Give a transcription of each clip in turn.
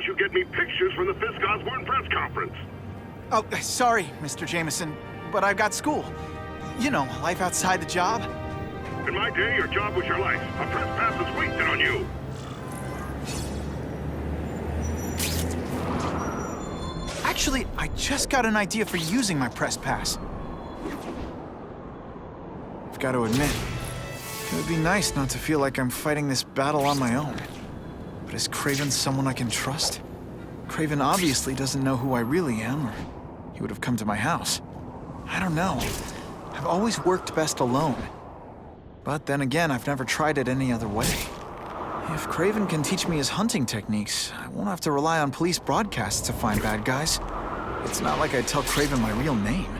you get me pictures from the Fisk Osborne press conference? Oh, sorry, Mr. Jameson, but I've got school. You know, life outside the job. In my day, your job was your life. A press pass is wasted on you. Actually, I just got an idea for using my press pass. I've got to admit, it would be nice not to feel like I'm fighting this battle on my own. But is Kraven someone I can trust? Kraven obviously doesn't know who I really am, or he would have come to my house. I don't know. I've always worked best alone. But then again, I've never tried it any other way. If Kraven can teach me his hunting techniques, I won't have to rely on police broadcasts to find bad guys. It's not like I tell Kraven my real name.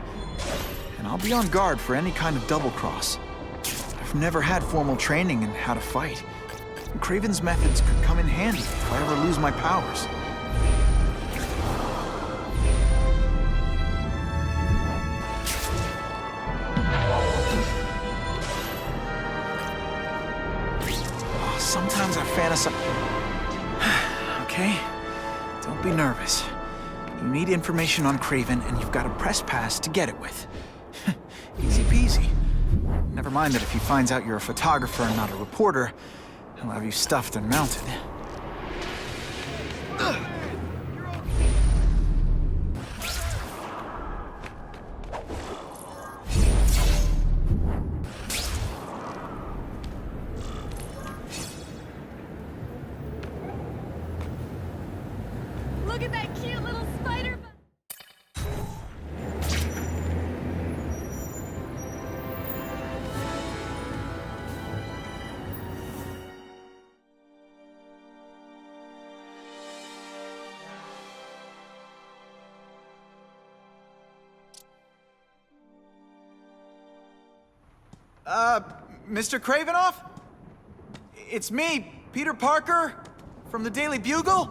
And I'll be on guard for any kind of double-cross. I've never had formal training in how to fight. Kraven's methods could come in handy if I ever lose my powers. Sometimes I fantasize. Okay? Don't be nervous. You need information on Kraven, and you've got a press pass to get it with. Easy peasy. Never mind that if he finds out you're a photographer and not a reporter, he'll have you stuffed and mounted. Look at that cute little spider bug. Mr. Kravinoff? It's me, Peter Parker, from the Daily Bugle.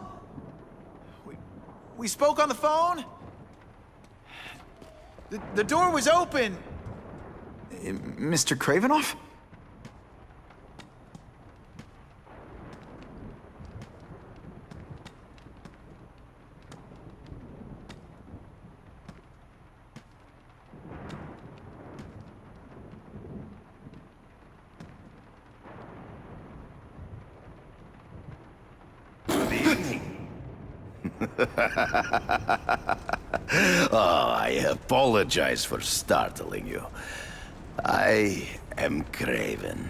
We spoke on the phone? The door was open. Mr. Kravinoff? Oh, I apologize for startling you. I am Kraven.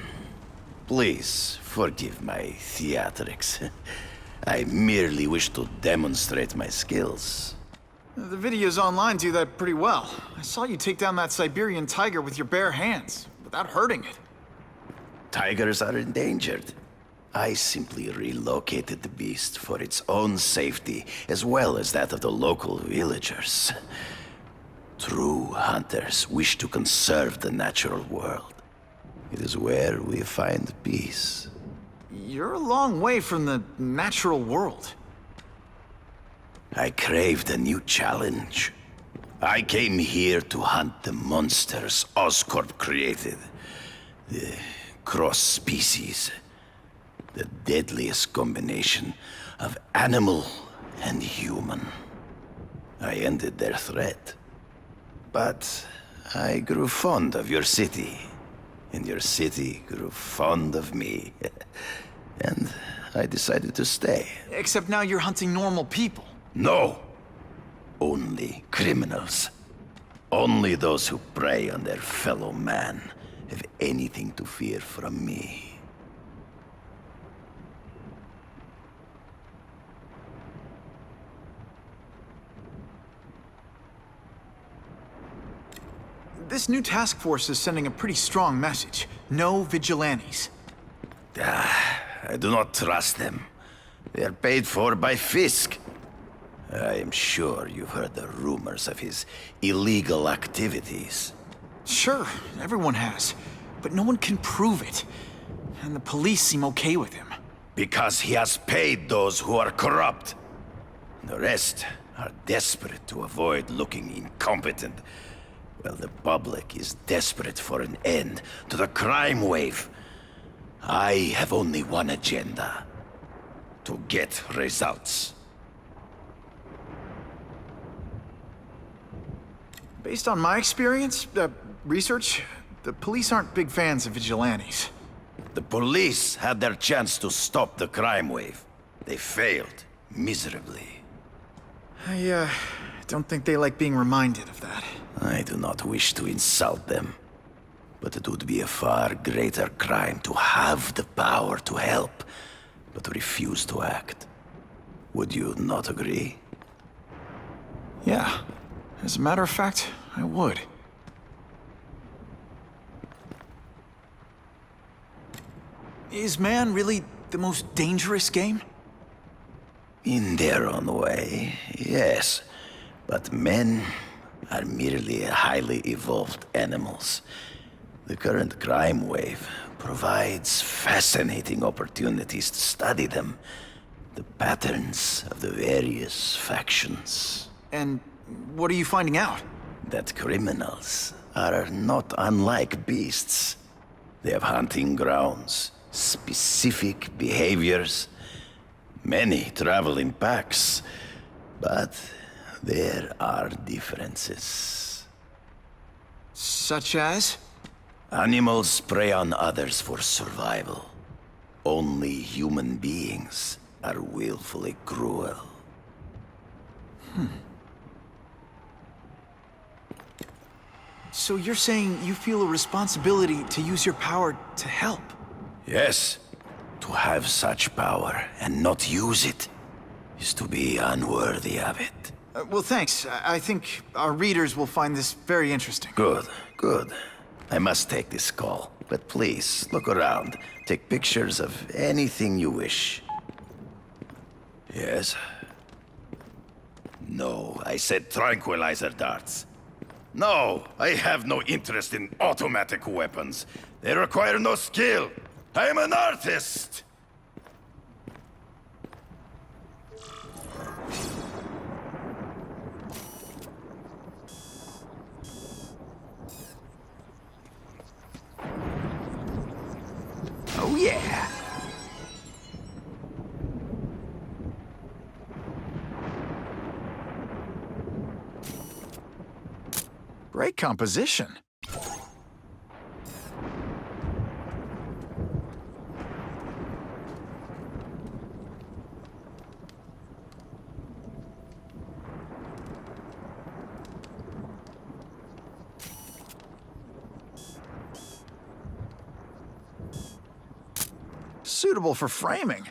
Please forgive my theatrics. I merely wish to demonstrate my skills. The videos online do that pretty well. I saw you take down that Siberian tiger with your bare hands, without hurting it. Tigers are endangered. I simply relocated the beast for its own safety, as well as that of the local villagers. True hunters wish to conserve the natural world. It is where we find peace. You're a long way from the natural world. I craved a new challenge. I came here to hunt the monsters Oscorp created. The cross-species. The deadliest combination of animal and human. I ended their threat. But I grew fond of your city. And your city grew fond of me. And I decided to stay. Except now you're hunting normal people. No! Only criminals. Only those who prey on their fellow man have anything to fear from me. This new task force is sending a pretty strong message. No vigilantes. I do not trust them. They are paid for by Fisk. I am sure you've heard the rumors of his illegal activities. Sure, everyone has. But no one can prove it. And the police seem okay with him. Because he has paid those who are corrupt. The rest are desperate to avoid looking incompetent. Well, the public is desperate for an end to the crime wave. I have only one agenda. To get results. Based on my experience, research, the police aren't big fans of vigilantes. The police had their chance to stop the crime wave. They failed miserably. I don't think they like being reminded of that. I do not wish to insult them, but it would be a far greater crime to have the power to help, but refuse to act. Would you not agree? Yeah. As a matter of fact, I would. Is man really the most dangerous game? In their own way, yes. But men are merely highly evolved animals. The current crime wave provides fascinating opportunities to study them. The patterns of the various factions. And what are you finding out? That criminals are not unlike beasts. They have hunting grounds, specific behaviors. Many travel in packs, but there are differences. Such as? Animals prey on others for survival. Only human beings are willfully cruel. So you're saying you feel a responsibility to use your power to help? Yes, to have such power and not use it is to be unworthy of it. Well, thanks. I think our readers will find this very interesting. Good, good. I must take this call, but please, look around. Take pictures of anything you wish. Yes? No, I said tranquilizer darts. No, I have no interest in automatic weapons. They require no skill. I am an artist! Oh, yeah. Great composition. Suitable for framing.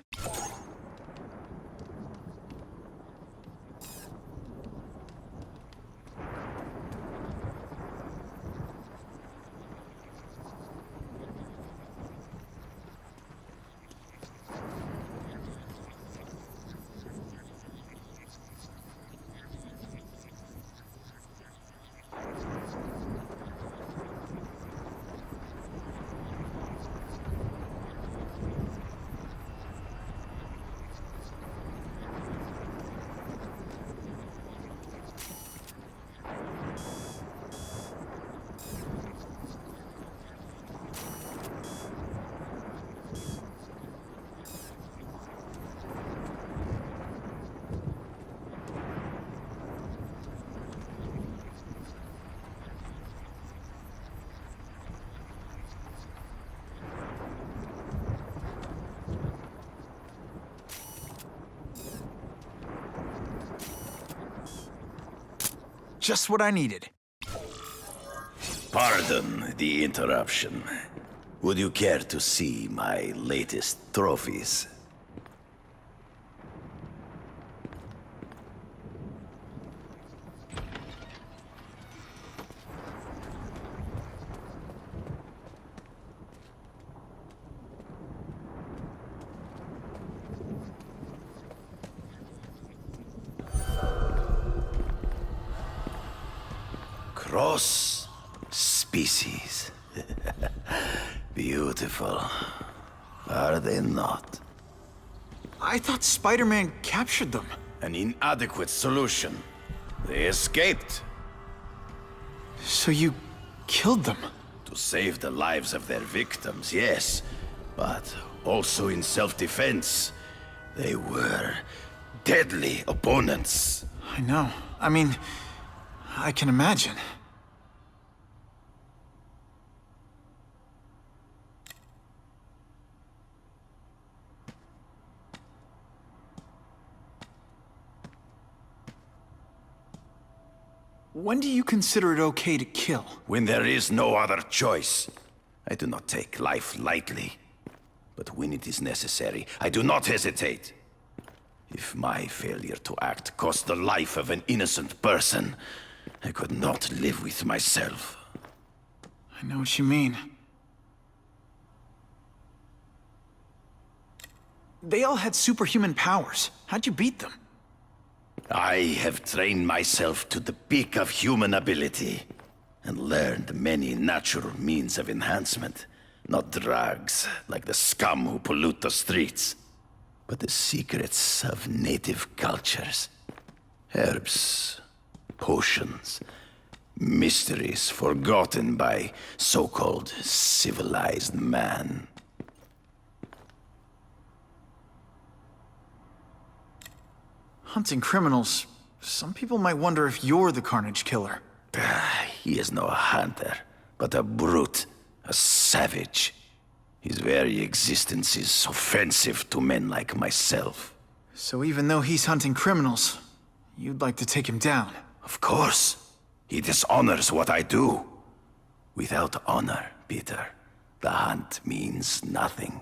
Just what I needed. Pardon the interruption. Would you care to see my latest trophies? Cross species. Beautiful. Are they not? I thought Spider-Man captured them. An inadequate solution. They escaped So you killed them? to save the lives of their victims, yes, but also in self-defense. They were deadly opponents. I know. I mean, I can imagine. When do you consider it okay to kill? When there is no other choice. I do not take life lightly. But when it is necessary, I do not hesitate. If my failure to act cost the life of an innocent person, I could not live with myself. I know what you mean. They all had superhuman powers. How'd you beat them? I have trained myself to the peak of human ability, and learned many natural means of enhancement. Not drugs, like the scum who pollute the streets, but the secrets of native cultures. Herbs, potions, mysteries forgotten by so-called civilized man. Hunting criminals. Some people might wonder if you're the Carnage Killer. He is no hunter, but a brute, a savage. His very existence is offensive to men like myself. So even though he's hunting criminals, you'd like to take him down? Of course. He dishonors what I do. Without honor, Peter, the hunt means nothing.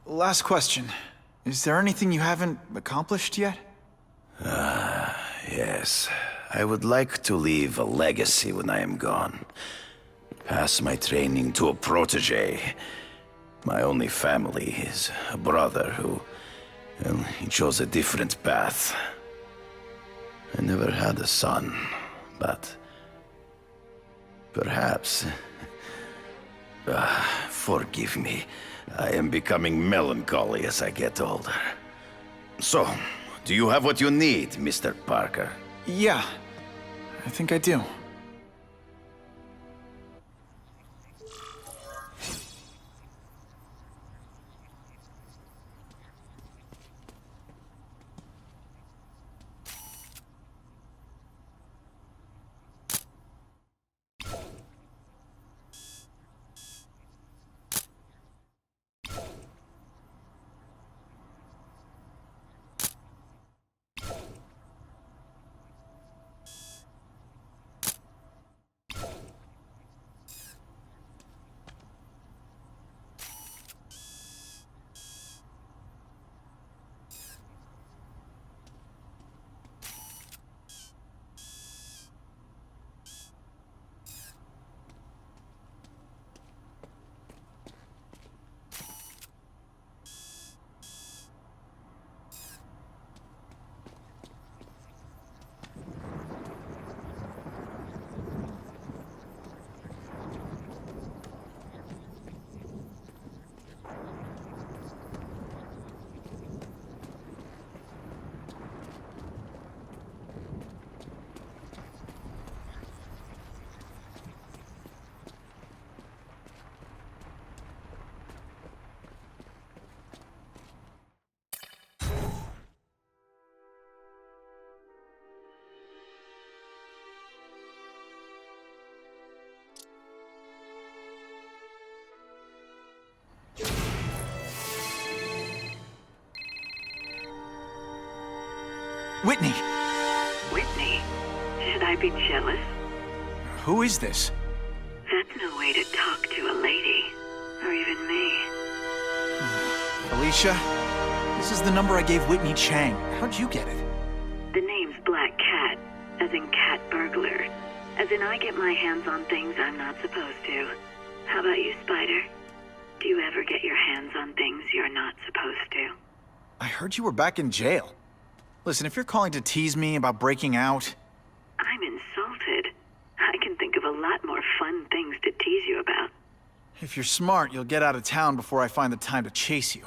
Last question. Is there anything you haven't accomplished yet? Yes. I would like to leave a legacy when I am gone. Pass my training to a protege. My only family is a brother who... well, he chose a different path. I never had a son, but... perhaps... forgive me. I am becoming melancholy as I get older. So, do you have what you need, Mr. Parker? Yeah, I think I do. Whitney! Whitney? Should I be jealous? Who is this? That's no way to talk to a lady. Or even me. Alicia? This is the number I gave Whitney Chang. How'd you get it? The name's Black Cat, as in cat burglar. As in I get my hands on things I'm not supposed to. How about you, Spider? Do you ever get your hands on things you're not supposed to? I heard you were back in jail. Listen, if you're calling to tease me about breaking out... I'm insulted. I can think of a lot more fun things to tease you about. If you're smart, you'll get out of town before I find the time to chase you.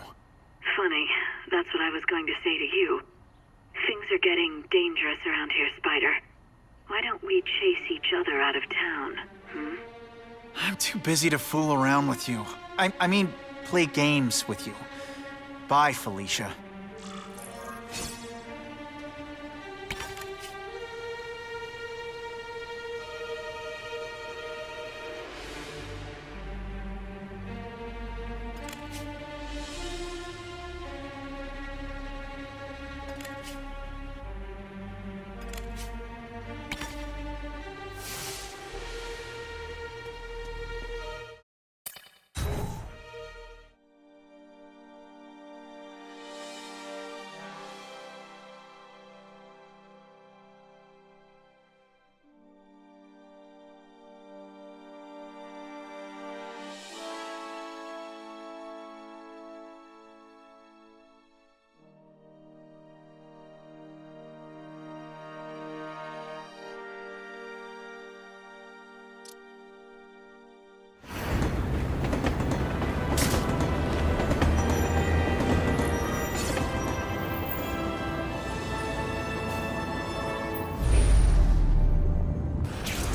Funny, that's what I was going to say to you. Things are getting dangerous around here, Spider. Why don't we chase each other out of town, hmm? I'm too busy to fool around with you. I mean, play games with you. Bye, Felicia.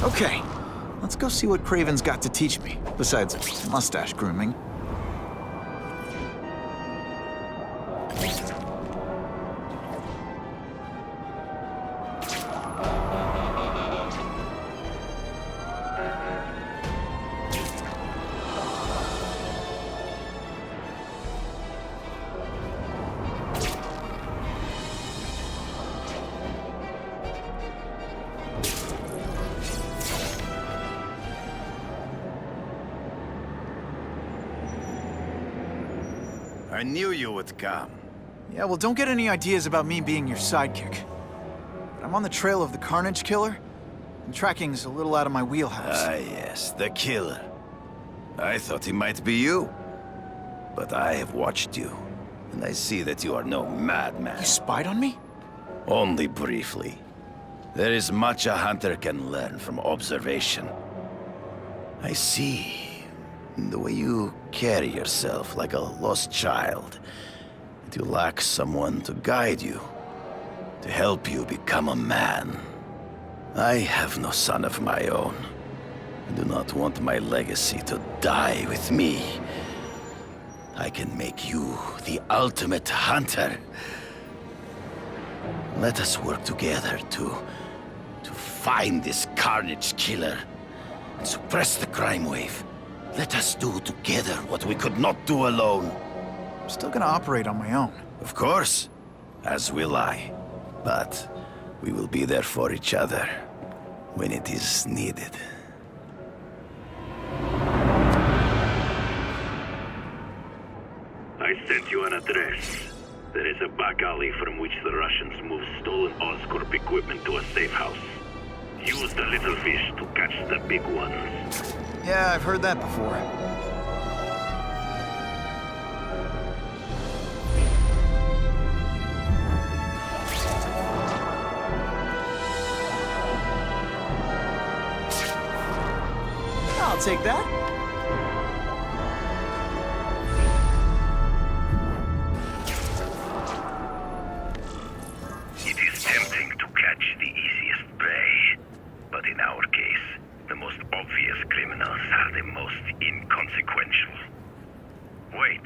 Okay, let's go see what Kraven's got to teach me, besides mustache grooming. I knew you would come. Yeah, well, don't get any ideas about me being your sidekick. But I'm on the trail of the Carnage Killer, and tracking's a little out of my wheelhouse. Ah, yes, the killer. I thought he might be you. But I have watched you, and I see that you are no madman. You spied on me? Only briefly. There is much a hunter can learn from observation. I see the way you carry yourself like a lost child. That you lack someone to guide you, to help you become a man. I have no son of my own. I do not want my legacy to die with me. I can make you the ultimate hunter. Let us work together to find this Carnage Killer and suppress the crime wave. Let us do together what we could not do alone. I'm still gonna operate on my own. Of course, as will I. But we will be there for each other when it is needed. I sent you an address. There is a back alley from which the Russians move stolen Oscorp equipment to a safe house. Use the little fish to catch the big ones. Yeah, I've heard that before. I'll take that. It is tempting to catch the easiest prey, but in our case, the most obvious criminals are the most inconsequential. Wait.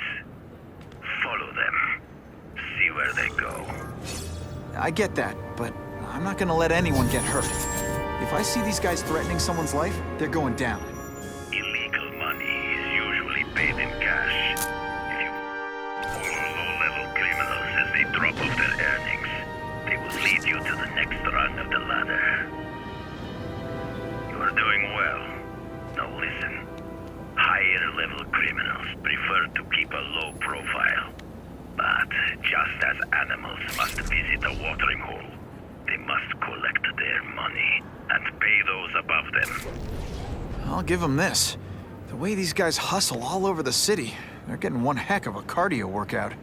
Follow them. See where they go. I get that, but I'm not gonna let anyone get hurt. If I see these guys threatening someone's life, they're going down. Illegal money is usually paid in cash. If you follow low-level criminals as they drop off their earnings, they will lead you to the next rung of the ladder. You are doing well. Now listen. Higher-level criminals prefer to keep a low profile. But just as animals must visit a watering hole, they must collect their money and pay those above them. I'll give them this. The way these guys hustle all over the city, they're getting one heck of a cardio workout.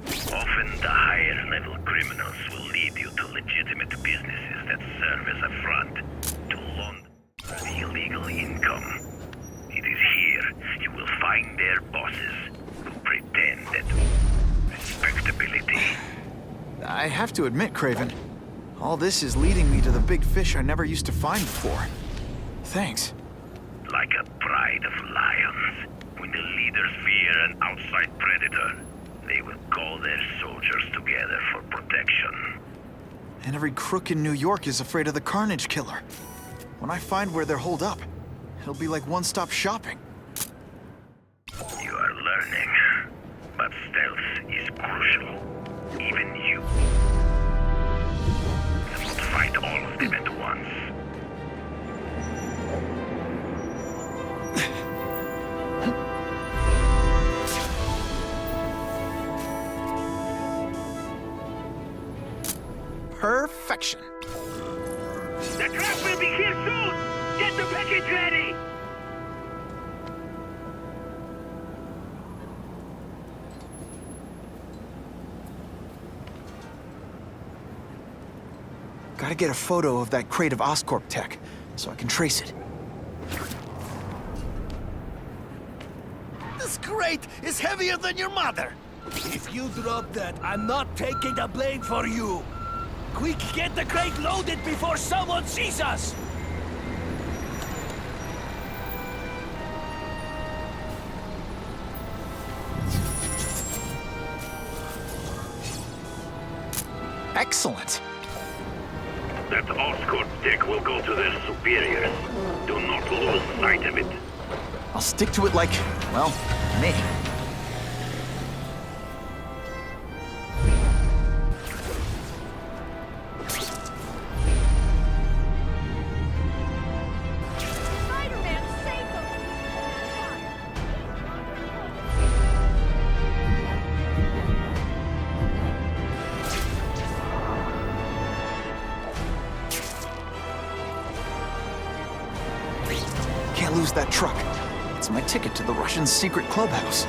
Often the higher-level criminals will lead you to legitimate businesses that serve as a front to launder the illegal income. It is here you will find their bosses who pretend that respectability. I have to admit, Kraven, all this is leading me to the big fish I never used to find before. Thanks. Like a pride of lions, when the leaders fear an outside predator, they will call their soldiers together for protection. And every crook in New York is afraid of the Carnage Killer. When I find where they're holed up, it'll be like one-stop shopping. You are learning, but stealth is crucial. Even you cannot fight all of them at once. Perfection. The truck will be here soon! Get the package ready! Gotta get a photo of that crate of Oscorp tech, so I can trace it. This crate is heavier than your mother! If you drop that, I'm not taking the blame for you! Quick, get the crate loaded before someone sees us! Excellent. That Oscorp tech will go to their superiors. Do not lose sight of it. I'll stick to it like, well, me. Spider-Man, save them! Can't lose that truck. It's my ticket to the Russian secret clubhouse.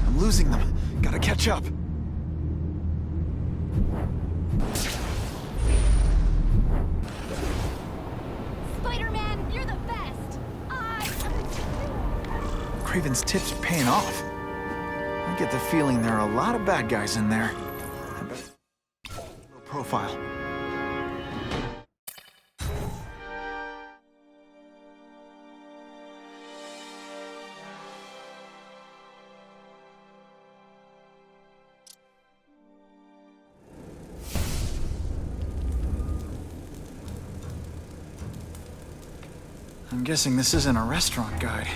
I'm losing them. Gotta catch up. Spider-Man, you're the best! Kraven's tips are paying off. I get the feeling there are a lot of bad guys in there. I bet low profile. I'm guessing this isn't a restaurant guide.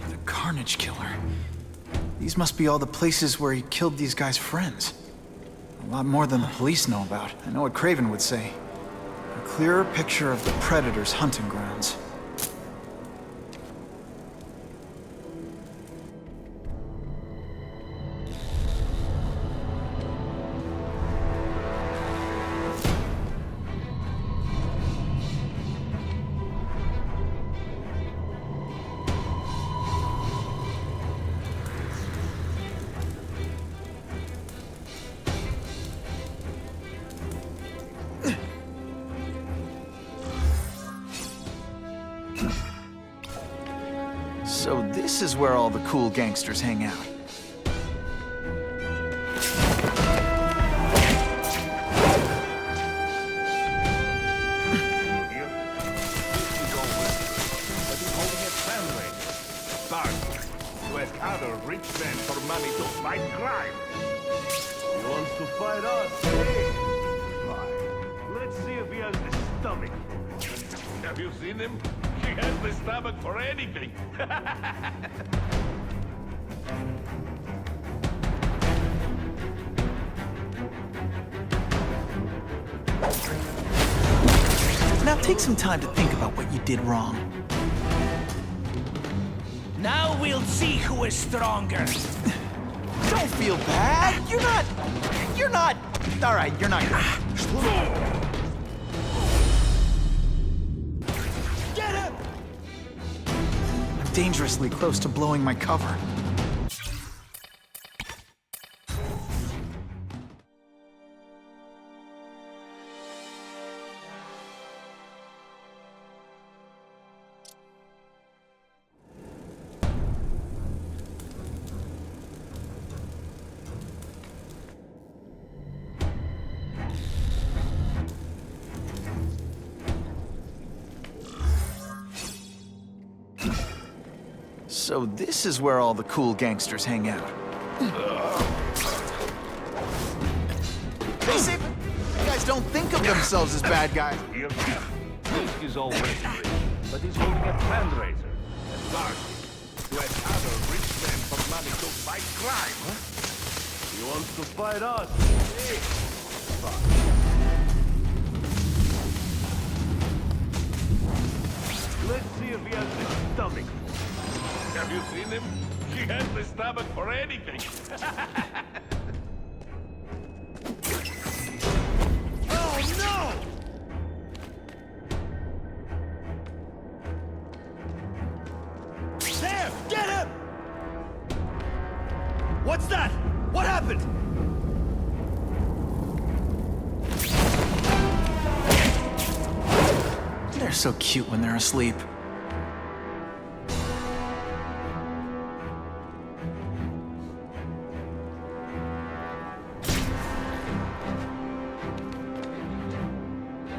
The Carnage Killer. These must be all the places where he killed these guys' friends. A lot more than the police know about. I know what Kraven would say. A clearer picture of the Predator's hunting grounds. So this is where all the cool gangsters hang out. To ask other rich men for money to fight crime. He wants to fight us, eh? Fine. Let's see if he has the stomach. Have you seen him? He has the stomach for anything. Now take some time to think about what you did wrong. Now we'll see who is stronger. Don't feel bad. You're not. All right, you're not. Get him! I'm dangerously close to blowing my cover. So this is where all the cool gangsters hang out. They say guys don't think of themselves as bad guys. He's always rich, but he's holding a fundraiser. And large, to ask other rich men for money to fight crime, huh? He wants to fight us. Hey, fuck. Let's see if he has the stomach. Have you seen him? He has the stomach for anything. Oh no! There! Get him! What's that? What happened? They're so cute when they're asleep.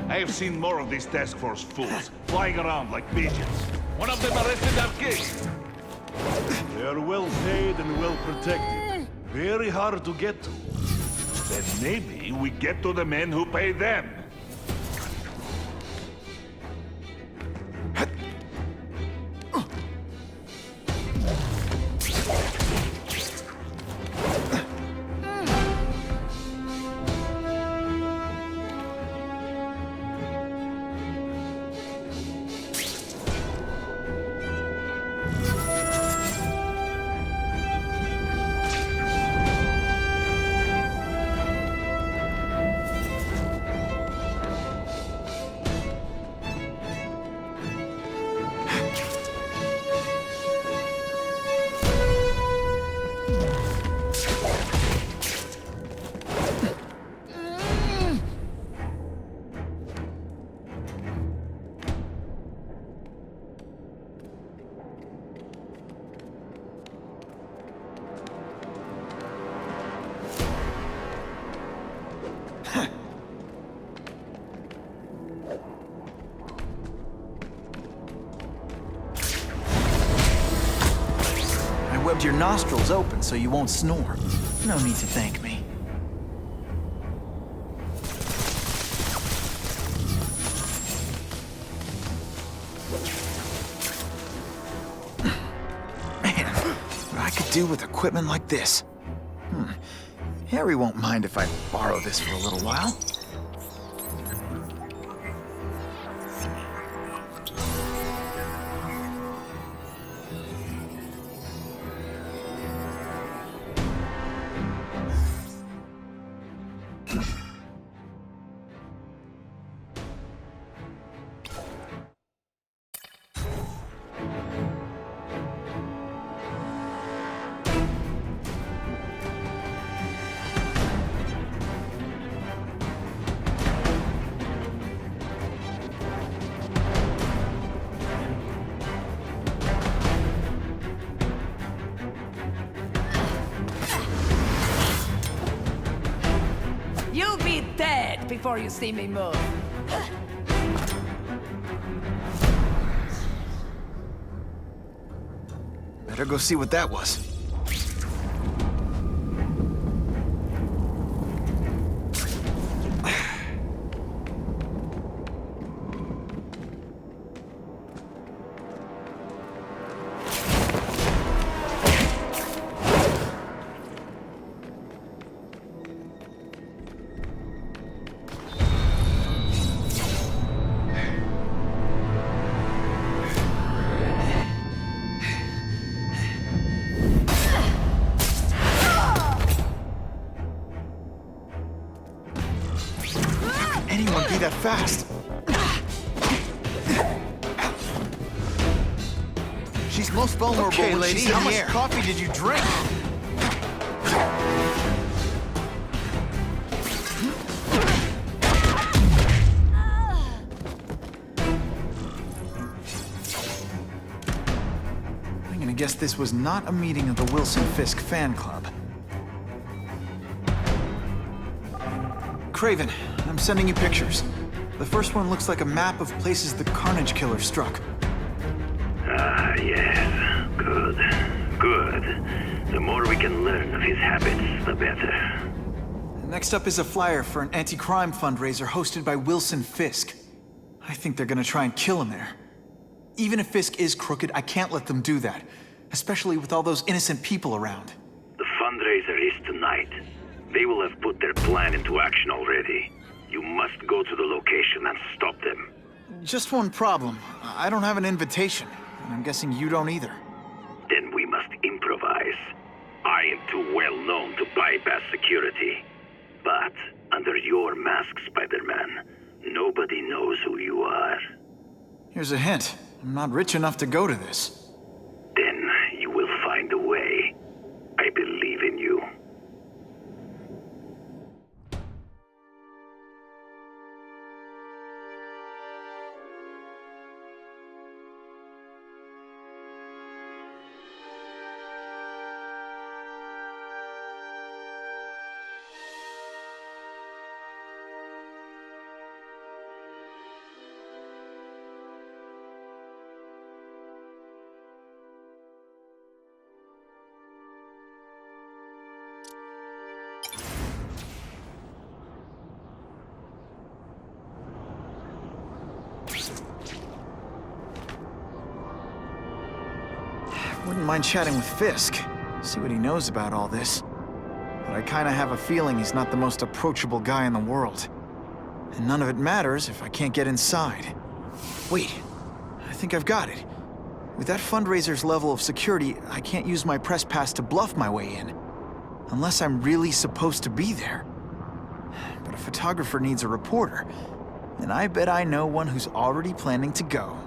I have seen more of these task force fools flying around like pigeons. One of them arrested our kid. They're well paid and well protected. Very hard to get to. Then maybe we get to the men who pay them. Webbed your nostrils open so you won't snore. No need to thank me. Man, what I could do with equipment like this. Harry won't mind if I borrow this for a little while. You'll be dead before you see me move. Better go see what that was. Anyone be that fast? She's most vulnerable. Okay, lady, how much coffee did you drink? I'm gonna guess this was not a meeting of the Wilson Fisk fan club. Kraven, I'm sending you pictures. The first one looks like a map of places the Carnage Killer struck. Ah, yes. Good. Good. The more we can learn of his habits, the better. Next up is a flyer for an anti-crime fundraiser hosted by Wilson Fisk. I think they're gonna try and kill him there. Even if Fisk is crooked, I can't let them do that. Especially with all those innocent people around. The fundraiser is tonight. They will have put their plan into action already. You must go to the location and stop them. Just one problem. I don't have an invitation, and I'm guessing you don't either. Then we must improvise. I am too well known to bypass security. But under your mask, Spider-Man, nobody knows who you are. Here's a hint. I'm not rich enough to go to this. Then you will find a way. I believe in you. Wouldn't mind chatting with Fisk, see what he knows about all this. But I kinda have a feeling he's not the most approachable guy in the world. And none of it matters if I can't get inside. Wait, I think I've got it. With that fundraiser's level of security, I can't use my press pass to bluff my way in. Unless I'm really supposed to be there. But a photographer needs a reporter, and I bet I know one who's already planning to go.